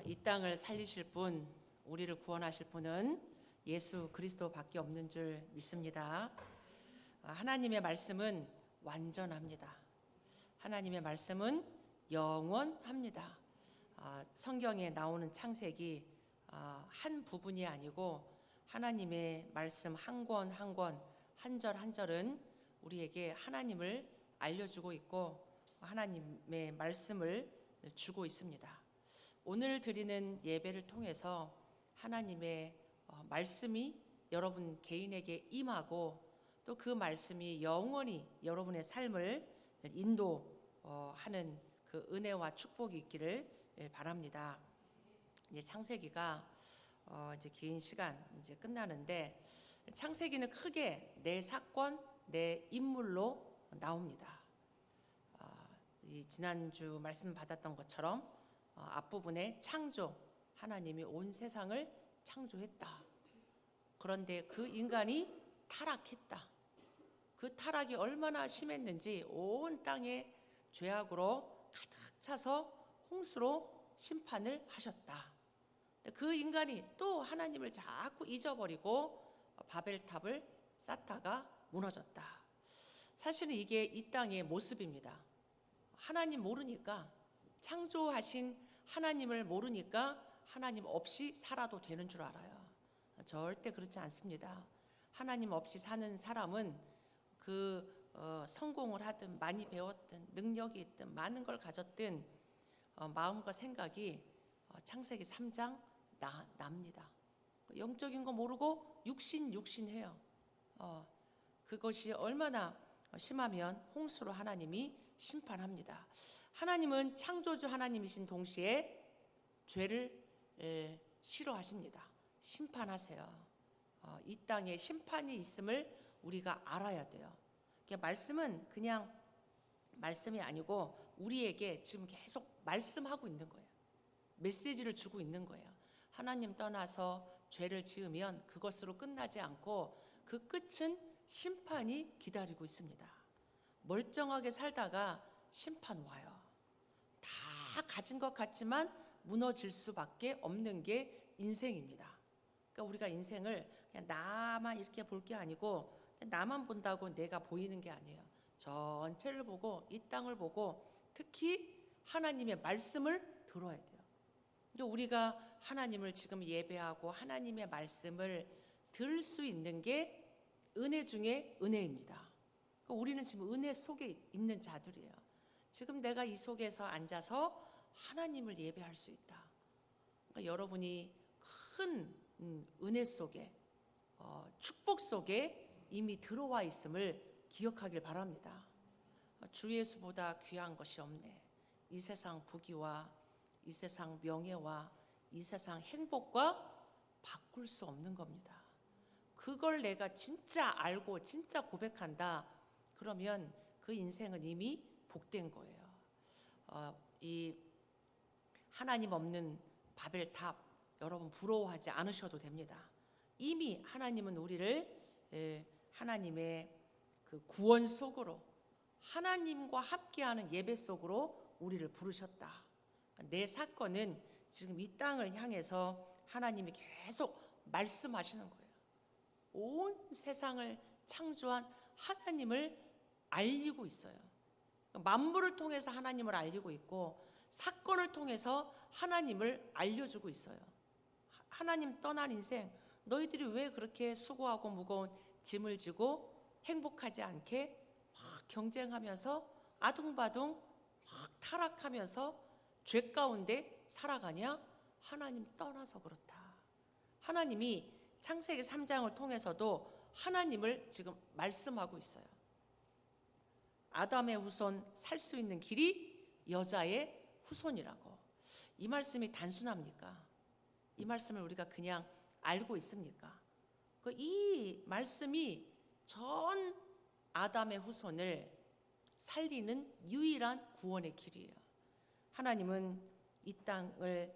이 땅을 살리실 분, 우리를 구원하실 분은 예수 그리스도밖에 없는 줄 믿습니다. 하나님의 말씀은 완전합니다. 하나님의 말씀은 영원합니다. 성경에 나오는 창세기 한 부분이 아니고 하나님의 말씀 한 권 한 권, 한 절 한 절은 우리에게 하나님을 알려주고 있고 하나님의 말씀을 주고 있습니다. 오늘 드리는 예배를 통해서 하나님의 말씀이 여러분 개인에게 임하고 또 그 말씀이 영원히 여러분의 삶을 인도하는 그 은혜와 축복이 있기를 바랍니다. 이제 창세기가 이제 긴 시간 이제 끝나는데 창세기는 크게 네 사건, 네 인물로 나옵니다. 이 지난주 말씀 받았던 것처럼 앞부분에 창조, 하나님이 온 세상을 창조했다. 그런데 그 인간이 타락했다. 그 타락이 얼마나 심했는지 온 땅에 죄악으로 가득 차서 홍수로 심판을 하셨다. 그 인간이 또 하나님을 자꾸 잊어버리고 바벨탑을 쌓다가 무너졌다. 사실은 이게 이 땅의 모습입니다. 하나님 모르니까, 창조하신 하나님을 모르니까 하나님 없이 살아도 되는 줄 알아요. 절대 그렇지 않습니다. 하나님 없이 사는 사람은 성공을 하든 많이 배웠든 능력이 있든 많은 걸 가졌든 마음과 생각이 창세기 3장 납니다. 영적인 거 모르고 육신해요. 그것이 얼마나 심하면 홍수로 하나님이 심판합니다. 하나님은 창조주 하나님이신 동시에 죄를 싫어하십니다. 심판하세요. 이 땅에 심판이 있음을 우리가 알아야 돼요. 말씀은 그냥 말씀이 아니고 우리에게 지금 계속 말씀하고 있는 거예요. 메시지를 주고 있는 거예요. 하나님 떠나서 죄를 지으면 그것으로 끝나지 않고 그 끝은 심판이 기다리고 있습니다. 멀쩡하게 살다가 심판 와요. 다 가진 것 같지만 무너질 수밖에 없는 게 인생입니다. 그러니까 우리가 인생을 그냥 나만 이렇게 볼 게 아니고 나만 본다고 내가 보이는 게 아니에요. 전체를 보고 이 땅을 보고 특히 하나님의 말씀을 들어야 돼요. 근데 우리가 하나님을 지금 예배하고 하나님의 말씀을 들을 수 있는 게 은혜 중에 은혜입니다. 그러니까 우리는 지금 은혜 속에 있는 자들이에요. 지금 내가 이 속에서 앉아서 하나님을 예배할 수 있다. 그러니까 여러분이 큰 은혜 속에 축복 속에 이미 들어와 있음을 기억하길 바랍니다. 주 예수보다 귀한 것이 없네. 이 세상 부귀와 이 세상 명예와 이 세상 행복과 바꿀 수 없는 겁니다. 그걸 내가 진짜 알고 진짜 고백한다. 그러면 그 인생은 이미 복된 거예요. 이 하나님 없는 바벨탑 여러분 부러워하지 않으셔도 됩니다. 이미 하나님은 우리를 하나님의 그 구원 속으로 하나님과 함께하는 예배 속으로 우리를 부르셨다. 내 사건은 지금 이 땅을 향해서 하나님이 계속 말씀하시는 거예요. 온 세상을 창조한 하나님을 알리고 있어요. 만물을 통해서 하나님을 알리고 있고 사건을 통해서 하나님을 알려주고 있어요. 하나님 떠난 인생, 너희들이 왜 그렇게 수고하고 무거운 짐을 지고 행복하지 않게 막 경쟁하면서 아둥바둥 막 타락하면서 죄 가운데 살아가냐? 하나님 떠나서 그렇다. 하나님이 창세기 3장을 통해서도 하나님을 지금 말씀하고 있어요. 아담의 후손 살 수 있는 길이 여자의 후손이라고. 이 말씀이 단순합니까? 이 말씀을 우리가 그냥 알고 있습니까? 이 말씀이 전 아담의 후손을 살리는 유일한 구원의 길이에요. 하나님은 이 땅을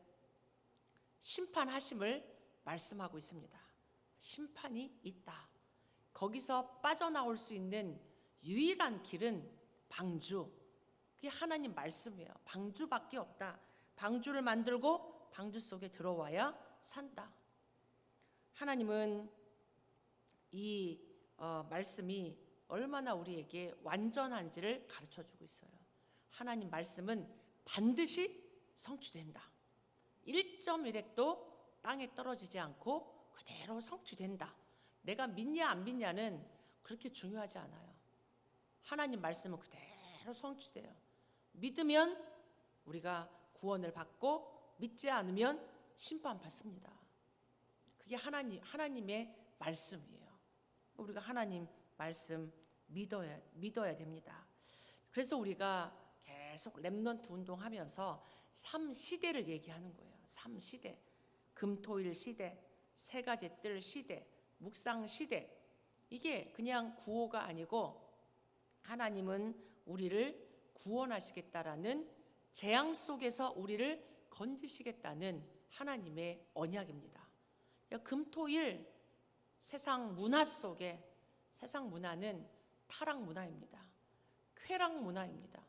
심판하심을 말씀하고 있습니다. 심판이 있다. 거기서 빠져나올 수 있는 유일한 길은 방주. 그게 하나님 말씀이에요. 방주밖에 없다. 방주를 만들고 방주 속에 들어와야 산다. 하나님은 이 말씀이 얼마나 우리에게 완전한지를 가르쳐주고 있어요. 하나님 말씀은 반드시 성취된다. 1.1핵도 땅에 떨어지지 않고 그대로 성취된다. 내가 믿냐 안 믿냐는 그렇게 중요하지 않아요. 하나님 말씀은 그대로 성취돼요. 믿으면 우리가 구원을 받고 믿지 않으면 심판받습니다. 그게 하나님의 말씀이에요. 우리가 하나님 말씀 믿어야 됩니다. 그래서 우리가 계속 렘넌트 운동하면서 3시대를 얘기하는 거예요. 3시대. 금토일 시대, 세 가지 뜰 시대, 묵상 시대. 이게 그냥 구호가 아니고 하나님은 우리를 구원하시겠다라는 재앙 속에서 우리를 건지시겠다는 하나님의 언약입니다. 금토일 세상 문화 속에, 세상 문화는 타락 문화입니다. 쾌락 문화입니다.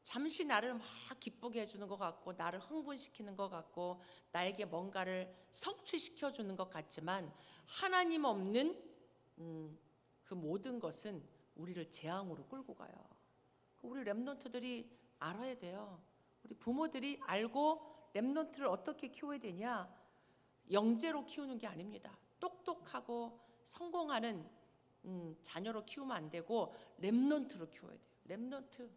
잠시 나를 막 기쁘게 해주는 것 같고, 나를 흥분시키는 것 같고, 나에게 뭔가를 성취시켜주는 것 같지만 하나님 없는 그 모든 것은 우리를 재앙으로 끌고 가요. 우리 렘넌트들이 알아야 돼요. 우리 부모들이 알고 렘넌트를 어떻게 키워야 되냐? 영재로 키우는 게 아닙니다. 똑똑하고 성공하는 자녀로 키우면 안 되고 렘넌트로 키워야 돼요. 렘넌트.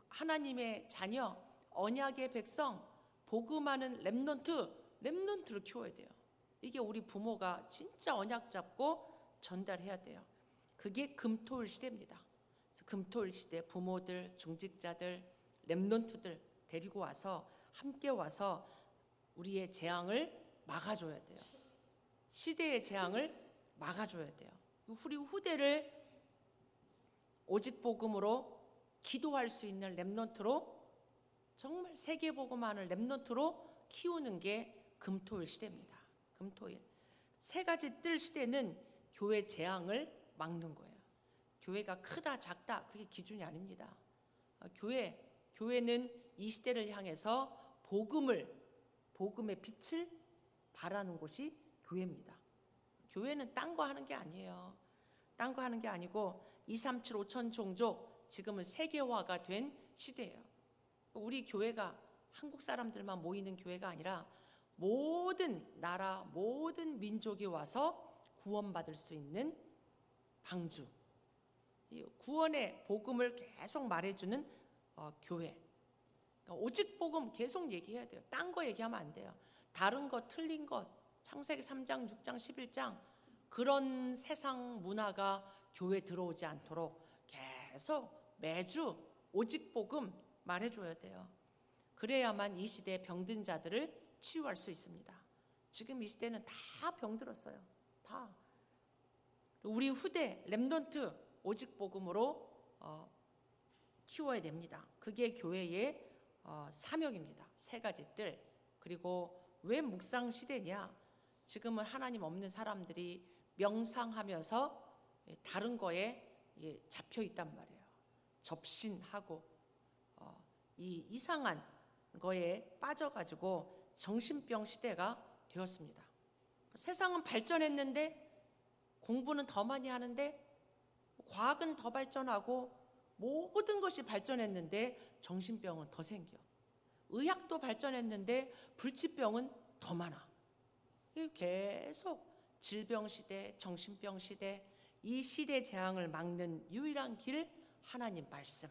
하나님의 자녀, 언약의 백성, 복음하는 렘넌트로 키워야 돼요. 이게 우리 부모가 진짜 언약 잡고 전달해야 돼요. 그게 금토일 시대입니다. 그래서 금토일 시대 부모들, 중직자들, 렘넌트들 데리고 와서 함께 와서 우리의 재앙을 막아줘야 돼요. 시대의 재앙을 막아줘야 돼요. 우리 후대를 오직 복음으로 기도할 수 있는 렘넌트로, 정말 세계 복음하는 렘넌트로 키우는 게 금토일 시대입니다. 금토일. 세 가지 뜰 시대는 교회 재앙을 막는 거예요. 교회가 크다 작다 그게 기준이 아닙니다. 교회는 이 시대를 향해서 복음의 빛을 발하는 곳이 교회입니다. 교회는 딴 거 하는 게 아니에요. 딴 거 하는 게 아니고 237 5천 종족 지금은 세계화가 된 시대예요. 우리 교회가 한국 사람들만 모이는 교회가 아니라 모든 나라, 모든 민족이 와서 구원받을 수 있는 방주, 구원의 복음을 계속 말해주는 교회. 그러니까 오직 복음 계속 얘기해야 돼요. 딴 거 얘기하면 안 돼요. 다른 거, 틀린 것, 창세기 3장, 6장, 11장 그런 세상 문화가 교회에 들어오지 않도록 계속 매주 오직 복음 말해줘야 돼요. 그래야만 이 시대의 병든 자들을 치유할 수 있습니다. 지금 이 시대는 다 병들었어요. 다. 우리 후대 렘넌트 오직 복음으로 키워야 됩니다. 그게 교회의 사명입니다. 세 가지 뜰. 그리고 왜 묵상 시대냐? 지금은 하나님 없는 사람들이 명상하면서 다른 거에 잡혀 있단 말이에요. 접신하고 이 이상한 거에 빠져가지고 정신병 시대가 되었습니다. 세상은 발전했는데 공부는 더 많이 하는데 과학은 더 발전하고 모든 것이 발전했는데 정신병은 더 생겨. 의학도 발전했는데 불치병은 더 많아. 계속 질병시대, 정신병시대, 이 시대 재앙을 막는 유일한 길 하나님 말씀.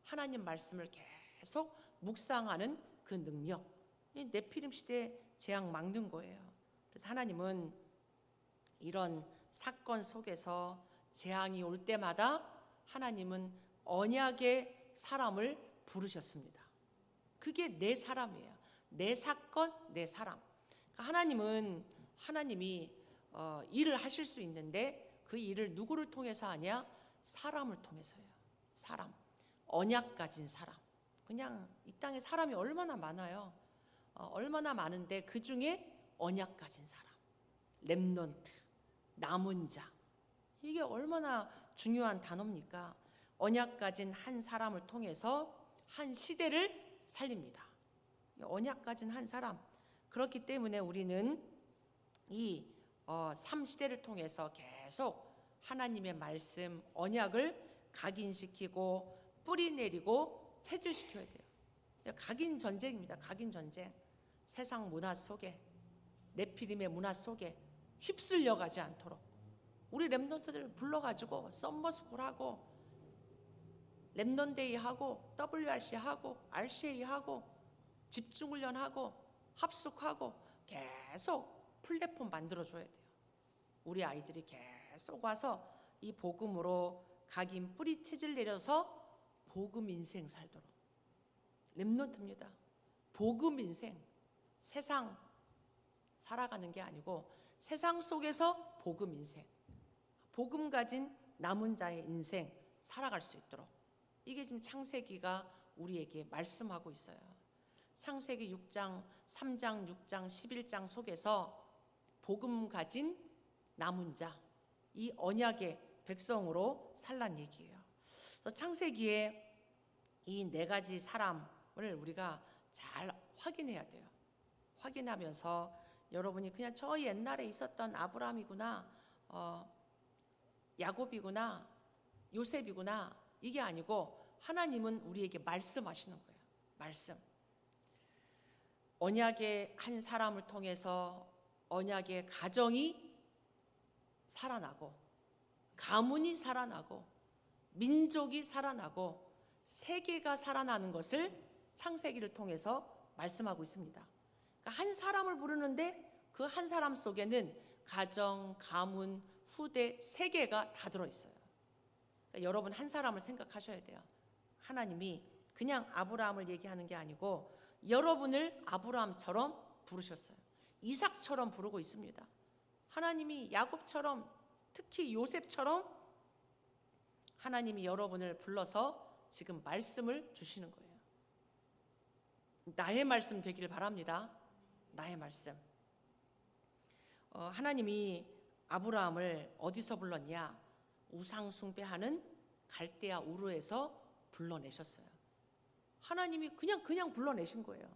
하나님 말씀을 계속 묵상하는 그 능력. 네피림 시대 재앙 막는 거예요. 그래서 하나님은 이런 사건 속에서 재앙이 올 때마다 하나님은 언약의 사람을 부르셨습니다. 그게 내 사람이에요. 내 사건, 내 사람. 하나님이 일을 하실 수 있는데 그 일을 누구를 통해서 하냐? 사람을 통해서요. 사람. 언약 가진 사람. 그냥 이 땅에 사람이 얼마나 많아요. 얼마나 많은데 그 중에 언약 가진 사람. 렘넌트. 남은 자. 이게 얼마나 중요한 단어입니까? 언약 가진 한 사람을 통해서 한 시대를 살립니다. 언약 가진 한 사람. 그렇기 때문에 우리는 이 삶 시대를 통해서 계속 하나님의 말씀, 언약을 각인시키고 뿌리 내리고 체질시켜야 돼요. 각인 전쟁입니다. 각인 전쟁. 세상 문화 속에, 네피림의 문화 속에 휩쓸려 가지 않도록 우리 렘넌트들을 불러가지고 썸머스쿨 하고 렘넌데이 하고 WRC 하고 RCA 하고 집중훈련 하고 합숙하고 계속 플랫폼 만들어줘야 돼요. 우리 아이들이 계속 와서 이 복음으로 각인 뿌리 체질 내려서 복음 인생 살도록. 렘넌트입니다. 복음 인생. 세상 살아가는 게 아니고 세상 속에서 복음 인생. 복음 가진 남은 자의 인생 살아갈 수 있도록. 이게 지금 창세기가 우리에게 말씀하고 있어요. 창세기 6장, 3장, 6장, 11장 속에서 복음 가진 남은 자, 이 언약의 백성으로 살란 얘기예요. 그래서 창세기에 이 네 가지 사람을 우리가 잘 확인해야 돼요. 확인하면서 여러분이 그냥 저 옛날에 있었던 아브라함이구나, 야곱이구나, 요셉이구나, 이게 아니고 하나님은 우리에게 말씀하시는 거예요. 말씀. 언약의 한 사람을 통해서 언약의 가정이 살아나고, 가문이 살아나고, 민족이 살아나고, 세계가 살아나는 것을 창세기를 통해서 말씀하고 있습니다. 그러니까 한 사람을 부르는데 그 한 사람 속에는 가정, 가문, 후대, 세계가 다 들어있어요. 그러니까 여러분 한 사람을 생각하셔야 돼요. 하나님이 그냥 아브라함을 얘기하는 게 아니고 여러분을 아브라함처럼 부르셨어요. 이삭처럼 부르고 있습니다. 하나님이 야곱처럼, 특히 요셉처럼 하나님이 여러분을 불러서 지금 말씀을 주시는 거예요. 나의 말씀 되기를 바랍니다. 나의 말씀. 하나님이 아브라함을 어디서 불렀냐? 우상 숭배하는 갈대아 우르에서 불러내셨어요. 하나님이 그냥 불러내신 거예요.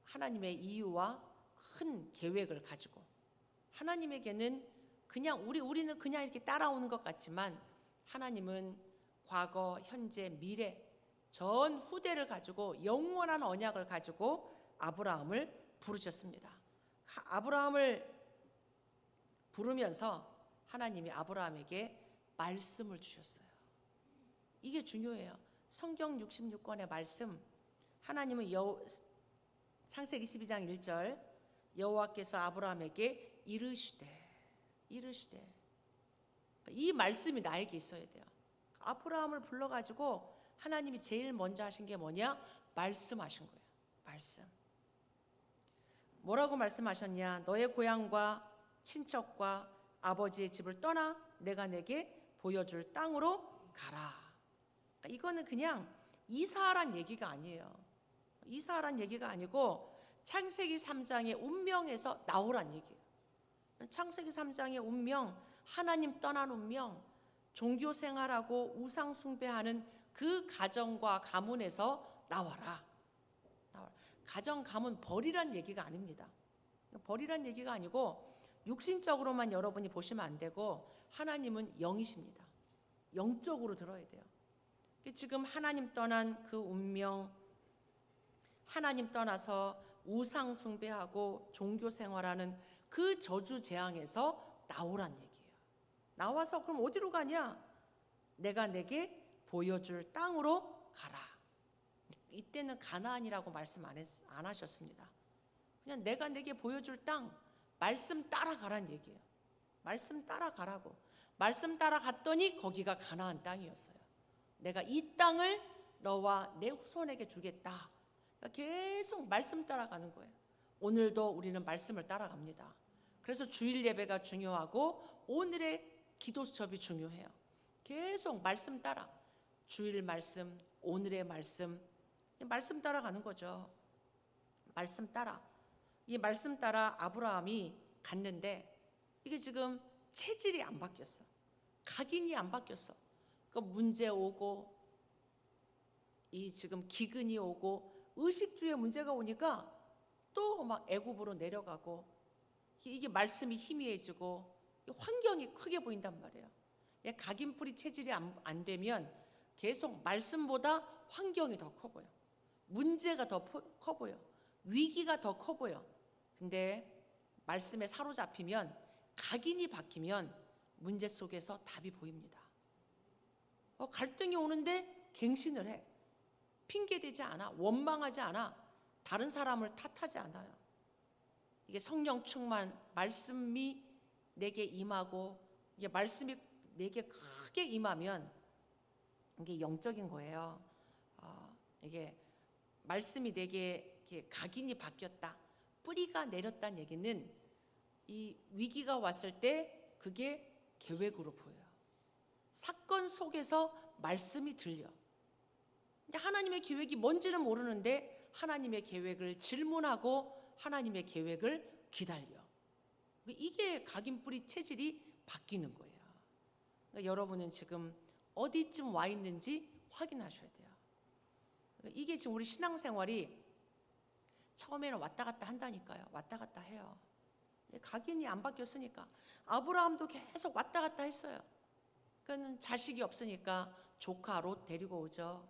하나님의 이유와 큰 계획을 가지고. 하나님에게는 그냥 우리는 그냥 이렇게 따라오는 것 같지만 하나님은 과거, 현재, 미래 전 후대를 가지고 영원한 언약을 가지고 아브라함을 부르셨습니다. 아브라함을 부르면서 하나님이 아브라함에게 말씀을 주셨어요. 이게 중요해요. 성경 66권의 말씀. 하나님은 창세기 22장 1절 여호와께서 아브라함에게 이르시되 이 말씀이 나에게 있어야 돼요. 아브라함을 불러가지고 하나님이 제일 먼저 하신 게 뭐냐? 말씀하신 거예요. 말씀. 뭐라고 말씀하셨냐? 너의 고향과 친척과 아버지의 집을 떠나 내가 내게 보여줄 땅으로 가라. 그러니까 이거는 그냥 이사하란 얘기가 아니에요. 이사하란 얘기가 아니고 창세기 3장의 운명에서 나오란 얘기예요. 창세기 3장의 운명, 하나님 떠난 운명, 종교 생활하고 우상 숭배하는 그 가정과 가문에서 나와라. 가정, 가문 버리란 얘기가 아닙니다. 버리란 얘기가 아니고 육신적으로만 여러분이 보시면 안 되고 하나님은 영이십니다. 영적으로 들어야 돼요. 지금 하나님 떠난 그 운명, 하나님 떠나서 우상 숭배하고 종교 생활하는 그 저주 재앙에서 나오란 얘기예요. 나와서 그럼 어디로 가냐? 내가 내게 보여줄 땅으로 가라. 이때는 가나안이라고 말씀 안 하셨습니다. 그냥 내가 내게 보여줄 땅, 말씀 따라가란 얘기예요. 말씀 따라가라고. 말씀 따라갔더니 거기가 가나안 땅이었어요. 내가 이 땅을 너와 내 후손에게 주겠다. 그러니까 계속 말씀 따라가는 거예요. 오늘도 우리는 말씀을 따라갑니다. 그래서 주일 예배가 중요하고 오늘의 기도 수첩이 중요해요. 계속 말씀 따라. 주일 말씀, 오늘의 말씀 따라가는 거죠. 말씀 따라. 이 말씀 따라 아브라함이 갔는데 이게 지금 체질이 안 바뀌었어. 각인이 안 바뀌었어. 그 문제 오고 이 지금 기근이 오고 의식주의 문제가 오니까 또 막 애굽으로 내려가고, 이게 말씀이 희미해지고 환경이 크게 보인단 말이에요. 각인뿌리 체질이 안 되면 계속 말씀보다 환경이 더 커 보여. 문제가 더 커 보여. 위기가 더 커 보여. 근데 말씀에 사로잡히면, 각인이 바뀌면 문제 속에서 답이 보입니다. 갈등이 오는데 갱신을 해. 핑계대지 않아. 원망하지 않아. 다른 사람을 탓하지 않아요. 이게 성령 충만, 말씀이 내게 임하고, 이게 말씀이 내게 크게 임하면 이게 영적인 거예요. 이게 말씀이 내게 이렇게 각인이 바뀌었다, 뿌리가 내렸다는 얘기는 이 위기가 왔을 때 그게 계획으로 보여요. 사건 속에서 말씀이 들려. 하나님의 계획이 뭔지는 모르는데 하나님의 계획을 질문하고 하나님의 계획을 기다려. 이게 각인뿌리 체질이 바뀌는 거예요. 그러니까 여러분은 지금 어디쯤 와 있는지 확인하셔야 돼요. 그러니까 이게 지금 우리 신앙생활이 처음에는 왔다 갔다 한다니까요. 왔다 갔다 해요. 각인이 안 바뀌었으니까. 아브라함도 계속 왔다 갔다 했어요. 그러니까 자식이 없으니까 조카 롯 데리고 오죠.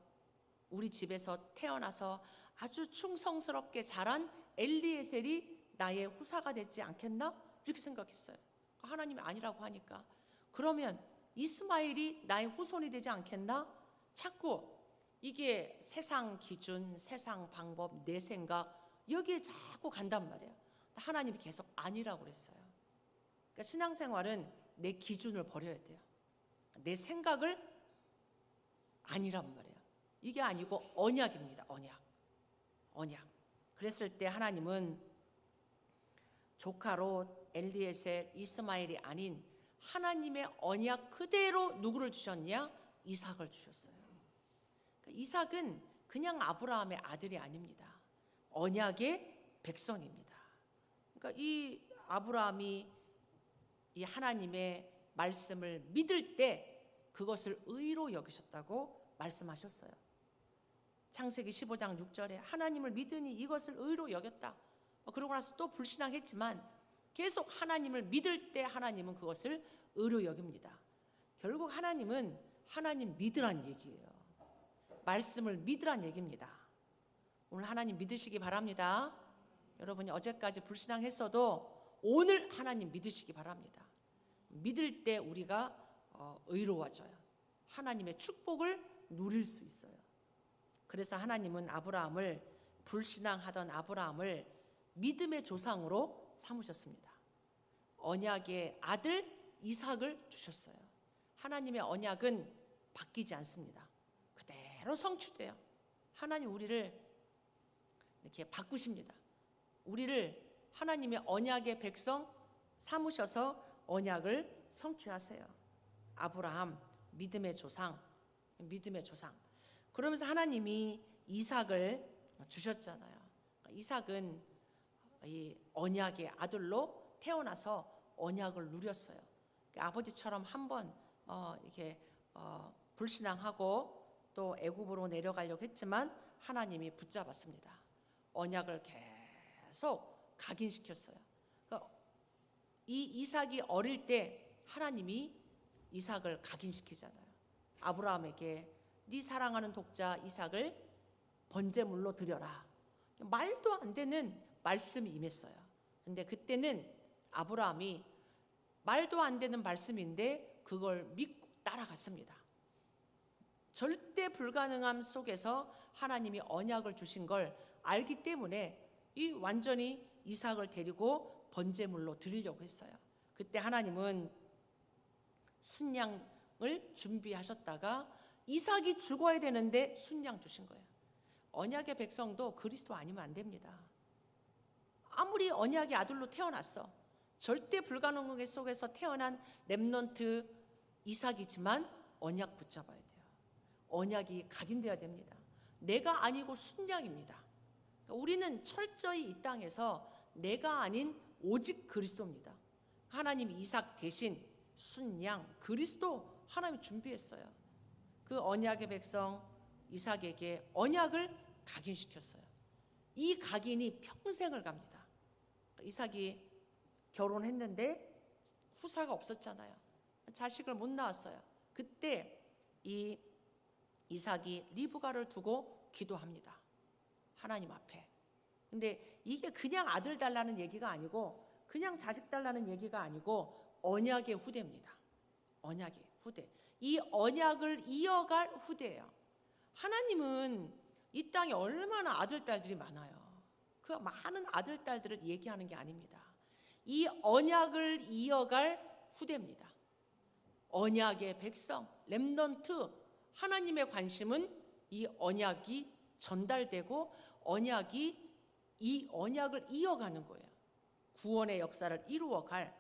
우리 집에서 태어나서 아주 충성스럽게 자란 엘리에셀이 나의 후사가 되지 않겠나? 이렇게 생각했어요. 하나님이 아니라고 하니까. 그러면 이스마엘이 나의 후손이 되지 않겠나? 자꾸 이게 세상 기준, 세상 방법, 내 생각, 여기에 자꾸 간단 말이에요. 하나님이 계속 아니라고 그랬어요. 그러니까 신앙생활은 내 기준을 버려야 돼요. 내 생각을 아니란 말이에요. 이게 아니고 언약입니다. 언약. 그랬을 때 하나님은 조카로 엘리에셀, 이스마엘이 아닌 하나님의 언약 그대로 누구를 주셨냐? 이삭을 주셨어요. 그러니까 이삭은 그냥 아브라함의 아들이 아닙니다. 언약의 백성입니다. 그러니까 이 아브라함이 이 하나님의 말씀을 믿을 때 그것을 의로 여기셨다고 말씀하셨어요. 창세기 15장 6절에 하나님을 믿으니 이것을 의로 여겼다. 그러고 나서 또 불신앙했지만 계속 하나님을 믿을 때 하나님은 그것을 의로 여깁니다. 결국 하나님은 하나님 믿으란 얘기예요. 말씀을 믿으란 얘기입니다. 오늘 하나님 믿으시기 바랍니다. 여러분이 어제까지 불신앙했어도 오늘 하나님 믿으시기 바랍니다. 믿을 때 우리가 의로워져요. 하나님의 축복을 누릴 수 있어요. 그래서 하나님은 아브라함을, 불신앙하던 아브라함을 믿음의 조상으로 삼으셨습니다. 언약의 아들 이삭을 주셨어요. 하나님의 언약은 바뀌지 않습니다. 그대로 성취돼요. 하나님 우리를 이렇게 바꾸십니다. 우리를 하나님의 언약의 백성 삼으셔서 언약을 성취하세요. 아브라함 믿음의 조상. 그러면서 하나님이 이삭을 주셨잖아요. 이삭은 이 언약의 아들로 태어나서 언약을 누렸어요. 아버지처럼 한번 이렇게 불신앙하고 또 애굽으로 내려가려고 했지만 하나님이 붙잡았습니다. 언약을 계속 각인시켰어요. 그러니까 이 이삭이 어릴 때 하나님이 이삭을 각인시키잖아요. 아브라함에게 네 사랑하는 독자 이삭을 번제물로 드려라. 말도 안 되는 말씀이 임했어요. 근데 그때는 아브라함이 말도 안 되는 말씀인데 그걸 믿고 따라갔습니다. 절대 불가능함 속에서 하나님이 언약을 주신 걸 알기 때문에 이 완전히 이삭을 데리고 번제물로 드리려고 했어요. 그때 하나님은 순양을 준비하셨다가 이삭이 죽어야 되는데 순양 주신 거예요. 언약의 백성도 그리스도 아니면 안 됩니다. 아무리 언약의 아들로 태어났어. 절대 불가능한 속에서 태어난 렘넌트 이삭이지만 언약 붙잡아야 돼요. 언약이 각인되어야 됩니다. 내가 아니고 순양입니다. 우리는 철저히 이 땅에서 내가 아닌 오직 그리스도입니다. 하나님이 이삭 대신 순양 그리스도 하나님이 준비했어요. 그 언약의 백성 이삭에게 언약을 각인시켰어요. 이 각인이 평생을 갑니다. 이삭이 결혼했는데 후사가 없었잖아요. 자식을 못 낳았어요. 그때 이 이삭이 리브가를 두고 기도합니다. 하나님 앞에. 근데 이게 그냥 아들 달라는 얘기가 아니고 그냥 자식 달라는 얘기가 아니고 언약의 후대입니다. 언약의 후대. 이 언약을 이어갈 후대예요. 하나님은 이 땅에 얼마나 아들 딸들이 많아요. 그 많은 아들 딸들을 얘기하는 게 아닙니다. 이 언약을 이어갈 후대입니다. 언약의 백성, 렘넌트, 하나님의 관심은 이 언약이 전달되고 이 언약을 이어가는 거예요. 구원의 역사를 이루어갈,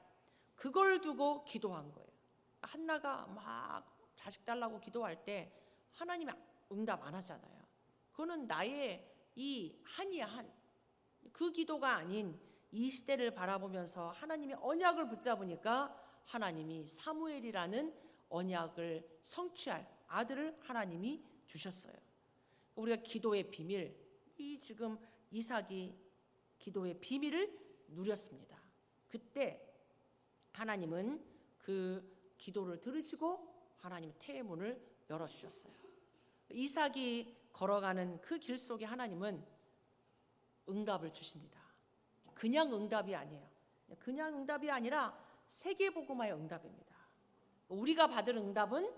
그걸 두고 기도한 거예요. 한나가 막 자식 달라고 기도할 때 하나님이 응답 안 하잖아요. 그거는 나의 이 한이야, 한. 그 기도가 아닌 이 시대를 바라보면서 하나님의 언약을 붙잡으니까 하나님이 사무엘이라는 언약을 성취할 아들을 하나님이 주셨어요. 우리가 기도의 비밀, 이 지금 이삭이 기도의 비밀을 누렸습니다. 그때 하나님은 그 기도를 들으시고 하나님 태의 문을 열어주셨어요. 이삭이 걸어가는 그 길 속에 하나님은 응답을 주십니다. 그냥 응답이 아니에요. 그냥 응답이 아니라 세계복음화의 응답입니다. 우리가 받을 응답은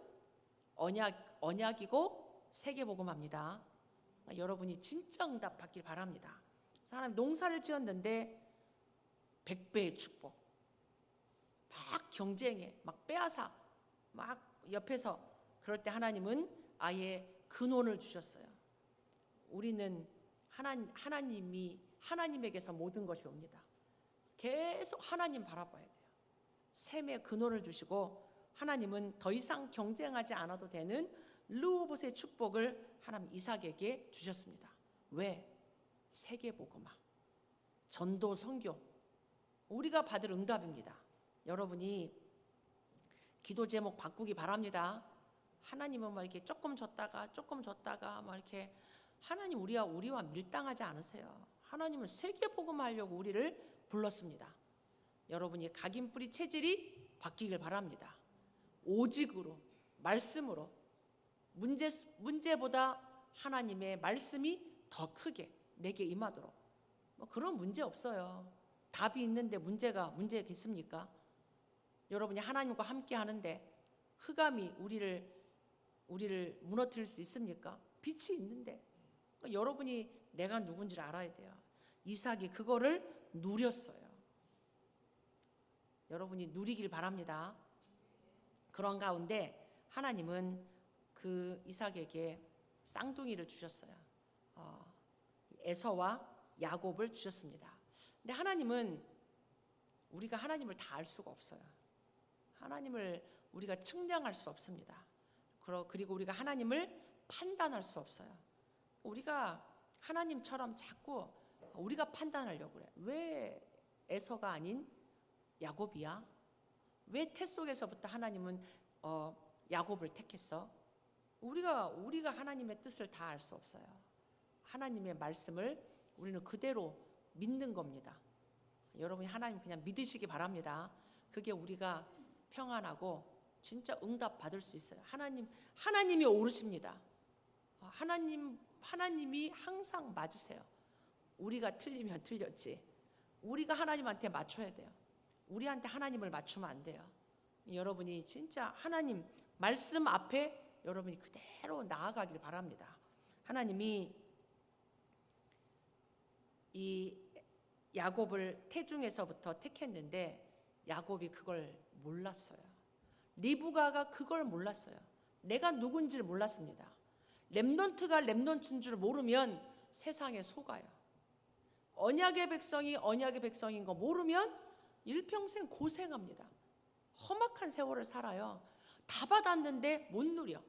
언약이고 세계복음화입니다. 여러분이 진짜 응답 받길 바랍니다. 사람이 농사를 지었는데 100배의 축복, 막 경쟁해, 막 빼앗아, 막 옆에서, 그럴 때 하나님은 아예 근원을 주셨어요. 우리는 하나님에게서 모든 것이 옵니다. 계속 하나님 바라봐야 돼요. 샘의 근원을 주시고 하나님은 더 이상 경쟁하지 않아도 되는 르호봇의 축복을 하나님 이삭에게 주셨습니다. 왜? 세계복음화, 전도 선교, 우리가 받을 응답입니다. 여러분이 기도 제목 바꾸기 바랍니다. 하나님은 막 이렇게 조금 줬다가 막 이렇게, 하나님 우리와 밀당하지 않으세요. 하나님은 세계복음화하려고 우리를 불렀습니다. 여러분이 각인뿌리 체질이 바뀌길 바랍니다. 오직으로, 말씀으로, 문제보다 하나님의 말씀이 더 크게 내게 임하도록. 그런 문제 없어요. 답이 있는데 문제겠습니까? 여러분이 하나님과 함께 하는데 흑암이 우리를 무너뜨릴 수 있습니까? 빛이 있는데. 여러분이 내가 누군지를 알아야 돼요. 이삭이 그거를 누렸어요. 여러분이 누리길 바랍니다. 그런 가운데 하나님은 그 이삭에게 쌍둥이를 주셨어요. 에서와 야곱을 주셨습니다. 근데 하나님은, 우리가 하나님을 다 알 수가 없어요. 하나님을 우리가 측량할 수 없습니다. 그리고 우리가 하나님을 판단할 수 없어요. 우리가 하나님처럼 자꾸 우리가 판단하려고 그래. 왜 에서가 아닌 야곱이야? 왜 태 속에서부터 하나님은 야곱을 택했어? 우리가 하나님의 뜻을 다 알 수 없어요. 하나님의 말씀을 우리는 그대로 믿는 겁니다. 여러분이 하나님 그냥 믿으시기 바랍니다. 그게 우리가 평안하고 진짜 응답 받을 수 있어요. 하나님이 오르십니다. 하나님이 항상 맞으세요. 우리가 틀리면 틀렸지. 우리가 하나님한테 맞춰야 돼요. 우리한테 하나님을 맞추면 안 돼요. 여러분이 진짜 하나님 말씀 앞에 여러분이 그대로 나아가길 바랍니다. 하나님이 이 야곱을 태중에서부터 택했는데 야곱이 그걸 몰랐어요. 리브가가 그걸 몰랐어요. 내가 누군지를 몰랐습니다. 렘넌트가 렘넌트인 줄 모르면 세상에 속아요. 언약의 백성이 언약의 백성인 거 모르면 일평생 고생합니다. 험악한 세월을 살아요. 다 받았는데 못 누려.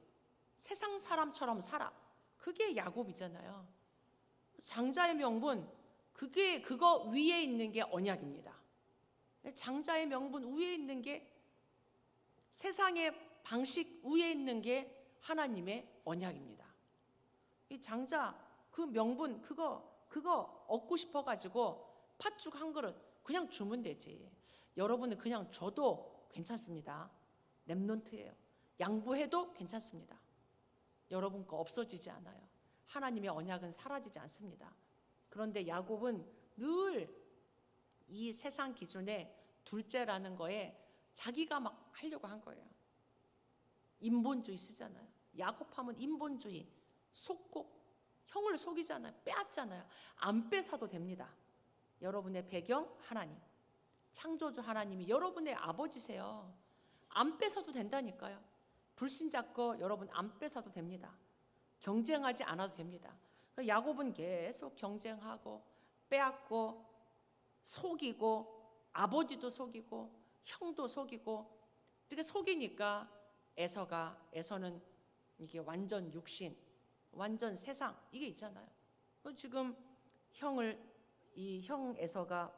세상 사람처럼 살아. 그게 야곱이잖아요. 장자의 명분, 그거 위에 있는 게 언약입니다. 장자의 명분 위에 있는 게, 세상의 방식 위에 있는 게 하나님의 언약입니다. 이 장자, 그 명분, 그거 그거 얻고 싶어가지고 팥죽 한 그릇 그냥 주면 되지. 여러분은 그냥 줘도 괜찮습니다. 렘넌트예요. 양보해도 괜찮습니다. 여러분 거 없어지지 않아요. 하나님의 언약은 사라지지 않습니다. 그런데 야곱은 늘 이 세상 기준에 둘째라는 거에 자기가 막 하려고 한 거예요. 인본주의 쓰잖아요. 야곱하면 인본주의, 속고 형을 속이잖아요. 빼앗잖아요. 안 뺏어도 됩니다. 여러분의 배경 하나님, 창조주 하나님이 여러분의 아버지세요. 안 뺏어도 된다니까요. 불신자 거 여러분 안 뺏어도 됩니다. 경쟁하지 않아도 됩니다. 그러니까 야곱은 계속 경쟁하고 빼앗고 속이고 아버지도 속이고 형도 속이고 이렇게 속이니까 에서는 이게 완전 육신, 완전 세상 이게 있잖아요. 지금 이 형 에서가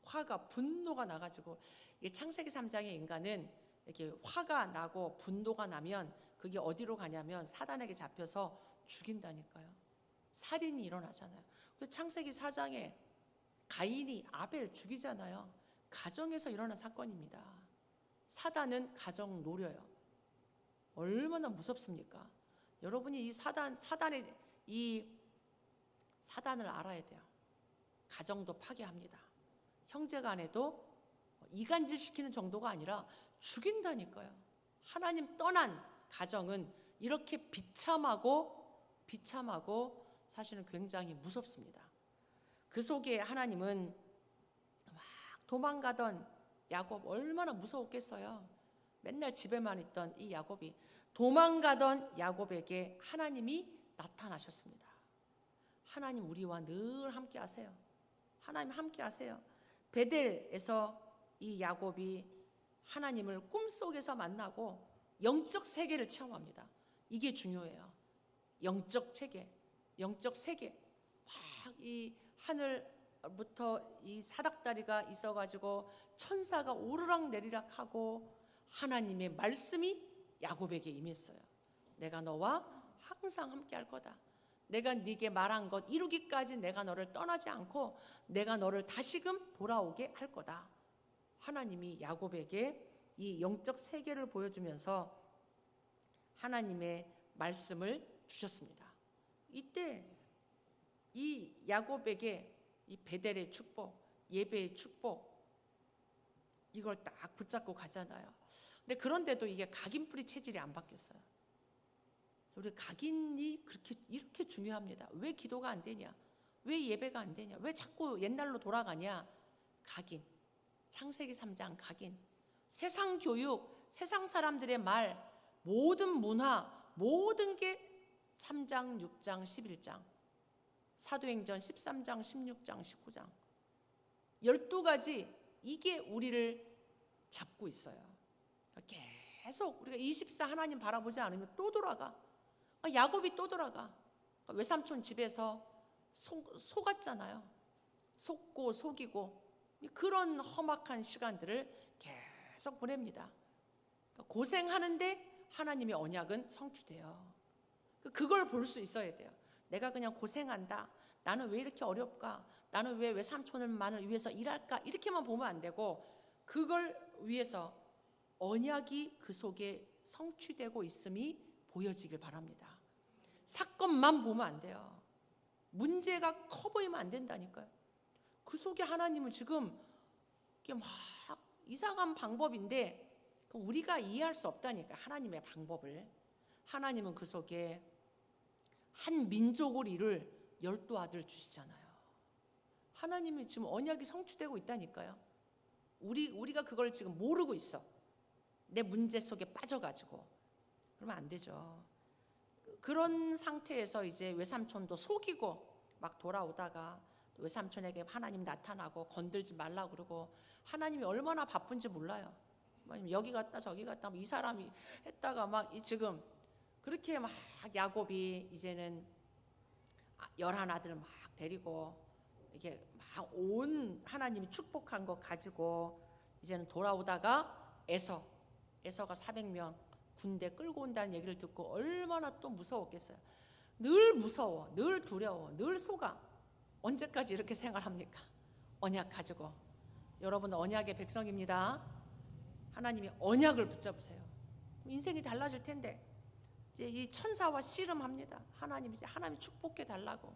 화가 분노가 나가지고 창세기 3장의 인간은 이렇게 화가 나고 분노가 나면 그게 어디로 가냐면 사단에게 잡혀서 죽인다니까요. 살인이 일어나잖아요. 창세기 4장에 가인이 아벨 죽이잖아요. 가정에서 일어난 사건입니다. 사단은 가정 노려요. 얼마나 무섭습니까? 여러분이 이 사단의 이 사단을 알아야 돼요. 가정도 파괴합니다. 형제간에도 이간질 시키는 정도가 아니라 죽인다니까요. 하나님 떠난 가정은 이렇게 비참하고 사실은 굉장히 무섭습니다. 그 속에 하나님은 막 도망가던 야곱 얼마나 무서웠겠어요. 맨날 집에만 있던 이 야곱이 도망가던 야곱에게 하나님이 나타나셨습니다. 하나님 우리와 늘 함께 하세요. 하나님 함께 하세요. 베델에서 이 야곱이 하나님을 꿈속에서 만나고 영적 세계를 체험합니다. 이게 중요해요. 영적 세계. 막 이 하늘부터 이 사닥다리가 있어가지고 천사가 오르락 내리락 하고 하나님의 말씀이 야곱에게 임했어요. 내가 너와 항상 함께 할 거다. 내가 네게 말한 것 이루기까지 내가 너를 떠나지 않고 내가 너를 다시금 돌아오게 할 거다. 하나님이 야곱에게 이 영적 세계를 보여주면서 하나님의 말씀을 주셨습니다. 이때 이 야곱에게 이 베델의 축복, 예배의 축복 이걸 딱 붙잡고 가잖아요. 근데 그런데도 이게 각인뿌리 체질이 안 바뀌었어요. 우리 각인이 이렇게 중요합니다. 왜 기도가 안 되냐? 왜 예배가 안 되냐? 왜 자꾸 옛날로 돌아가냐? 각인. 창세기 3장 각인. 세상 교육, 세상 사람들의 말, 모든 문화, 모든 게 3장, 6장, 11장. 사도행전 13장, 16장, 19장. 12가지 이게 우리를 잡고 있어요. 계속 우리가 24 하나님 바라보지 않으면 또 돌아가. 야곱이 또 돌아가. 외삼촌 집에서 속았잖아요. 속고 속이고 그런 험악한 시간들을 계속 보냅니다. 고생하는데 하나님의 언약은 성취돼요. 그걸 볼 수 있어야 돼요. 내가 그냥 고생한다. 나는 왜 이렇게 어렵까? 나는 왜 외삼촌만을 위해서 일할까? 이렇게만 보면 안 되고 그걸 위해서 언약이 그 속에 성취되고 있음이 보여지길 바랍니다. 사건만 보면 안 돼요. 문제가 커 보이면 안 된다니까요. 그 속에 하나님은 지금 이게 막 이상한 방법인데 우리가 이해할 수 없다니까. 하나님의 방법을. 하나님은 그 속에 한 민족을 이룰 12아들 주시잖아요. 하나님이 지금 언약이 성취되고 있다니까요. 우리가 그걸 지금 모르고 있어. 내 문제 속에 빠져가지고. 그러면 안 되죠. 그런 상태에서 이제 외삼촌도 속이고 막 돌아오다가 외삼촌에게 하나님 나타나고 건들지 말라고 그러고 하나님이 얼마나 바쁜지 몰라요. 여기 갔다 저기 갔다 이 사람이 했다가 막 지금 그렇게 막 야곱이 이제는 11아들 막 데리고 이게 막 온 하나님이 축복한 거 가지고 이제는 돌아오다가 에서가 400명 군대 끌고 온다는 얘기를 듣고 얼마나 또 무서웠겠어요. 늘 무서워, 늘 두려워, 늘 속아. 언제까지 이렇게 생활합니까? 언약 가지고. 여러분 언약의 백성입니다. 하나님이 언약을 붙잡으세요. 인생이 달라질 텐데 이제 이 천사와 씨름합니다. 하나님 축복해 달라고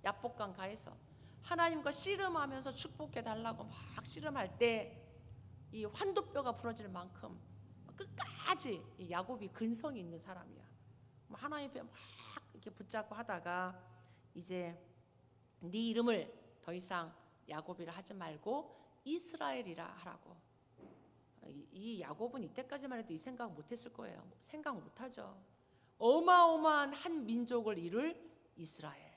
야복강 가에서 하나님과 씨름하면서 축복해 달라고 막 씨름할 때 이 환도뼈가 부러질 만큼 끝까지 이 야곱이 근성이 있는 사람이야. 하나님 막 이렇게 붙잡고 하다가 이제 네 이름을 더 이상 야곱이라 하지 말고 이스라엘이라 하라고. 이 야곱은 이때까지만 해도 이 생각 못했을 거예요. 생각 못하죠. 어마어마한 한 민족을 이룰 이스라엘,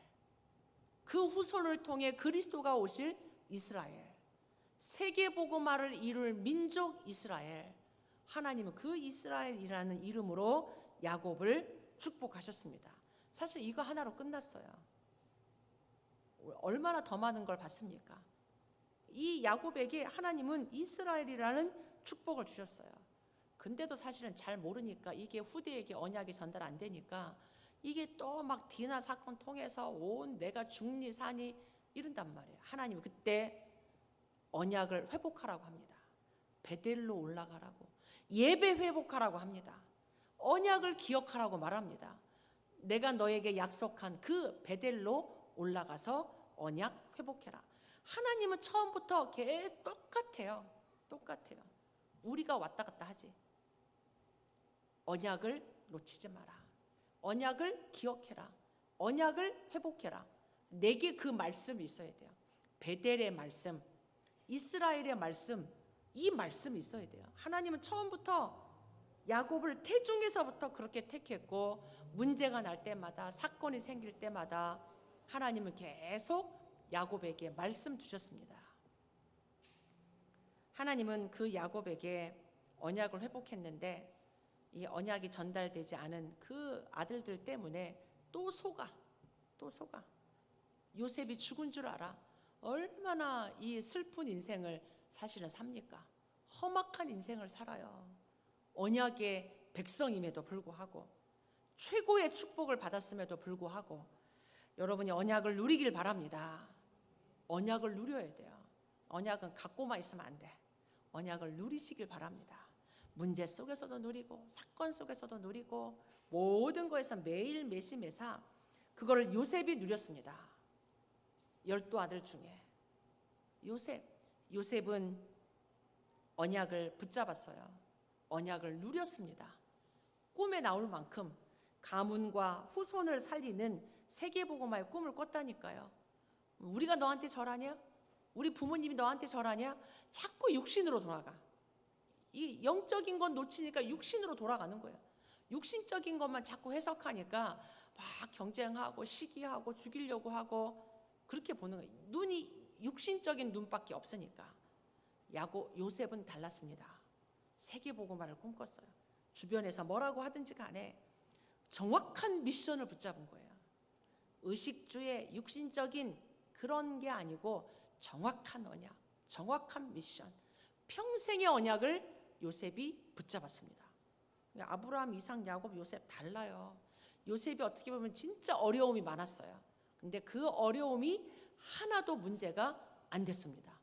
그 후손을 통해 그리스도가 오실 이스라엘, 세계복음화를 이룰 민족 이스라엘. 하나님은 그 이스라엘이라는 이름으로 야곱을 축복하셨습니다. 사실 이거 하나로 끝났어요. 얼마나 더 많은 걸 받습니까? 이 야곱에게 하나님은 이스라엘이라는 축복을 주셨어요. 근데도 사실은 잘 모르니까 이게 후대에게 언약이 전달 안 되니까 이게 또 막 디나 사건 통해서 온 내가 죽니 사니 이런단 말이에요. 하나님은 그때 언약을 회복하라고 합니다. 베델로 올라가라고, 예배 회복하라고 합니다. 언약을 기억하라고 말합니다. 내가 너에게 약속한 그 베델로 올라가서 언약 회복해라. 하나님은 처음부터 계속 똑같아요. 우리가 왔다 갔다 하지. 언약을 놓치지 마라. 언약을 기억해라. 언약을 회복해라. 내게 그 말씀이 있어야 돼요. 베델의 말씀, 이스라엘의 말씀, 이 말씀이 있어야 돼요. 하나님은 처음부터 야곱을 태중에서부터 그렇게 택했고, 문제가 날 때마다, 사건이 생길 때마다 하나님은 계속 야곱에게 말씀 주셨습니다. 하나님은 그 야곱에게 언약을 회복했는데 이 언약이 전달되지 않은 그 아들들 때문에 또 속아. 요셉이 죽은 줄 알아. 얼마나 이 슬픈 인생을 사실은 삽니까? 험악한 인생을 살아요. 언약의 백성임에도 불구하고, 최고의 축복을 받았음에도 불구하고, 여러분이 언약을 누리길 바랍니다. 언약을 누려야 돼요. 언약은 갖고만 있으면 안 돼. 언약을 누리시길 바랍니다. 문제 속에서도 누리고, 사건 속에서도 누리고, 모든 거에서 매일 매시매사 그거를 요셉이 누렸습니다. 12아들 중에 요셉은 언약을 붙잡았어요. 언약을 누렸습니다. 꿈에 나올 만큼 가문과 후손을 살리는 세계복음화의 꿈을 꿨다니까요. 우리가 너한테 절하냐? 우리 부모님이 너한테 절하냐? 자꾸 육신으로 돌아가. 이 영적인 건 놓치니까 육신으로 돌아가는 거예요. 육신적인 것만 자꾸 해석하니까 막 경쟁하고 시기하고 죽이려고 하고 그렇게 보는 거예요. 눈이 육신적인 눈밖에 없으니까. 요셉은 달랐습니다. 세계복음화를 꿈꿨어요. 주변에서 뭐라고 하든지 간에 정확한 미션을 붙잡은 거예요. 의식주의 육신적인 그런 게 아니고 정확한 언약, 정확한 미션, 평생의 언약을 요셉이 붙잡았습니다. 아브라함, 이삭, 야곱, 요셉 달라요. 요셉이 어떻게 보면 진짜 어려움이 많았어요. 근데 그 어려움이 하나도 문제가 안 됐습니다.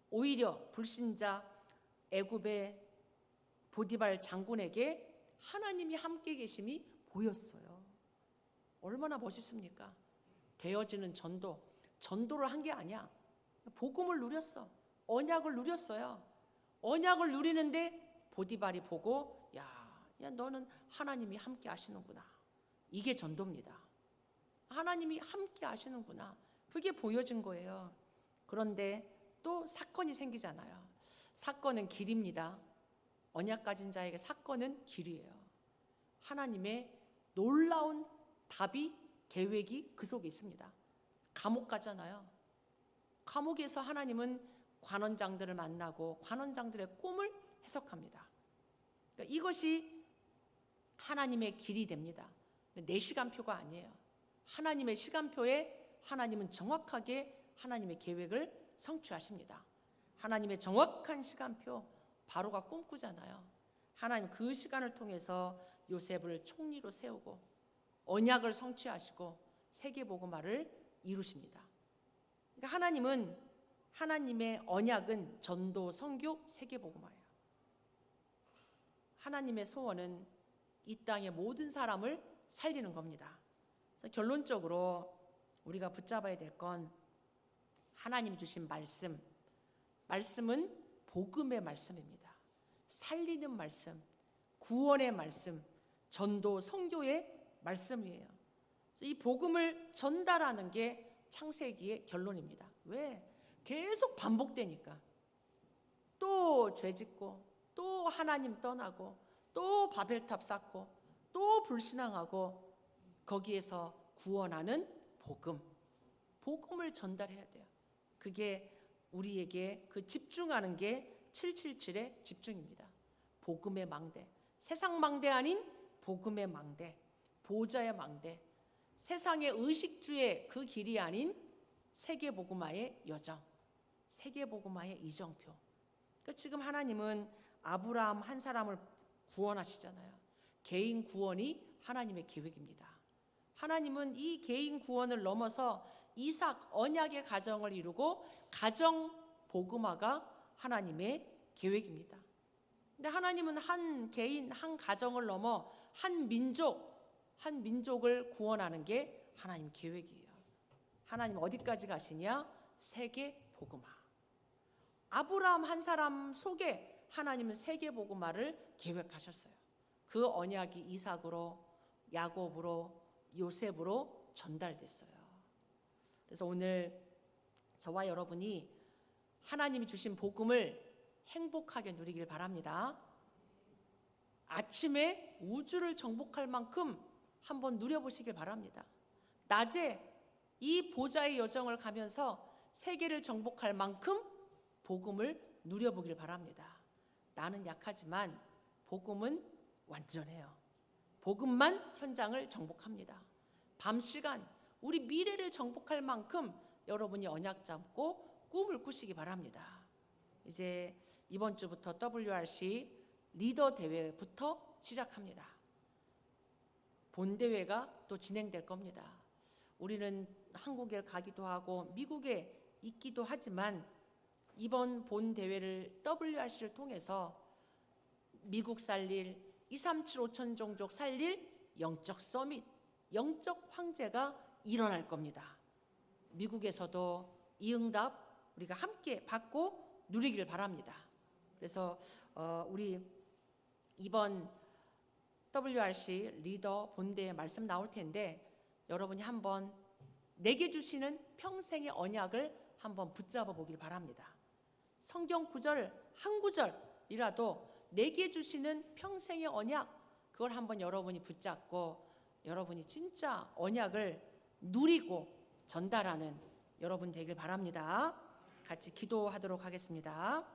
오히려 불신자 애굽의 보디발 장군에게 하나님이 함께 계심이 보였어요. 얼마나 멋있습니까? 되어지는 전도를 한 게 아니야. 복음을 누렸어. 언약을 누렸어요. 언약을 누리는데 보디발이 보고 야 너는 하나님이 함께 하시는구나. 이게 전도입니다. 하나님이 함께 하시는구나. 그게 보여진 거예요. 그런데 또 사건이 생기잖아요. 사건은 길입니다. 언약 가진 자에게 사건은 길이에요. 하나님의 놀라운 답이, 계획이 그 속에 있습니다. 감옥 가잖아요. 감옥에서 하나님은 관원장들을 만나고 관원장들의 꿈을 해석합니다. 그러니까 이것이 하나님의 길이 됩니다. 내 시간표가 아니에요. 하나님의 시간표에 하나님은 정확하게 하나님의 계획을 성취하십니다. 하나님의 정확한 시간표, 바로가 꿈꾸잖아요. 하나님 그 시간을 통해서 요셉을 총리로 세우고 언약을 성취하시고 세계복음화를 이루십니다. 그러니까 하나님의 언약은 전도, 선교, 세계복음화예요. 하나님의 소원은 이 땅의 모든 사람을 살리는 겁니다. 그래서 결론적으로 우리가 붙잡아야 될 건 하나님이 주신 말씀은 복음의 말씀입니다. 살리는 말씀, 구원의 말씀, 전도, 선교의 말씀이에요. 이 복음을 전달하는 게 창세기의 결론입니다. 왜? 계속 반복되니까. 또 죄짓고, 또 하나님 떠나고, 또 바벨탑 쌓고, 또 불신앙하고, 거기에서 구원하는 복음을 전달해야 돼요. 그게 우리에게 그 집중하는 게 777의 집중입니다. 복음의 망대, 세상 망대 아닌 복음의 망대, 보좌의 망대, 세상의 의식주의 그 길이 아닌 세계복음화의 여정, 세계복음화의 이정표. 그러니까 지금 하나님은 아브라함 한 사람을 구원하시잖아요. 개인 구원이 하나님의 계획입니다. 하나님은 이 개인 구원을 넘어서 이삭 언약의 가정을 이루고 가정 복음화가 하나님의 계획입니다. 근데 하나님은 한 개인, 한 가정을 넘어 한 민족을 구원하는 게 하나님 계획이에요. 하나님 어디까지 가시냐? 세계 복음화. 아브라함 한 사람 속에 하나님은 세계 복음화를 계획하셨어요. 그 언약이 이삭으로, 야곱으로, 요셉으로 전달됐어요. 그래서 오늘 저와 여러분이 하나님이 주신 복음을 행복하게 누리길 바랍니다. 아침에 우주를 정복할 만큼 한번 누려보시길 바랍니다. 낮에 이 보좌의 여정을 가면서 세계를 정복할 만큼 복음을 누려보길 바랍니다. 나는 약하지만 복음은 완전해요. 복음만 현장을 정복합니다. 밤 시간 우리 미래를 정복할 만큼 여러분이 언약 잡고 꿈을 꾸시기 바랍니다. 이제 이번 주부터 WRC 리더 대회부터 시작합니다. 본대회가 또 진행될 겁니다. 우리는 한국에 가기도 하고 미국에 있기도 하지만 이번 본대회를 WRC를 통해서 미국 살릴 237 5천 종족 살릴 영적 서밋, 영적 황제가 일어날 겁니다. 미국에서도 이 응답 우리가 함께 받고 누리길 바랍니다. 그래서 우리 이번 WRC 리더 본대에 말씀 나올 텐데 여러분이 한번 내게 주시는 평생의 언약을 한번 붙잡아 보길 바랍니다. 성경 구절 한 구절이라도 내게 주시는 평생의 언약, 그걸 한번 여러분이 붙잡고 여러분이 진짜 언약을 누리고 전달하는 여러분 되길 바랍니다. 같이 기도하도록 하겠습니다.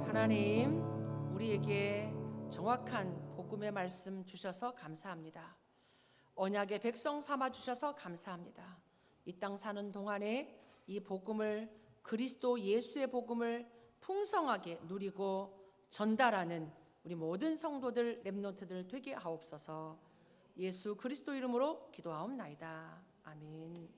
하나님, 우리에게 정확한 복음의 말씀 주셔서 감사합니다. 언약의 백성 삼아 주셔서 감사합니다. 이 땅 사는 동안에 이 복음을, 그리스도 예수의 복음을 풍성하게 누리고 전달하는 우리 모든 성도들, 렘넌트들 되게 하옵소서. 예수 그리스도 이름으로 기도하옵나이다. 아멘.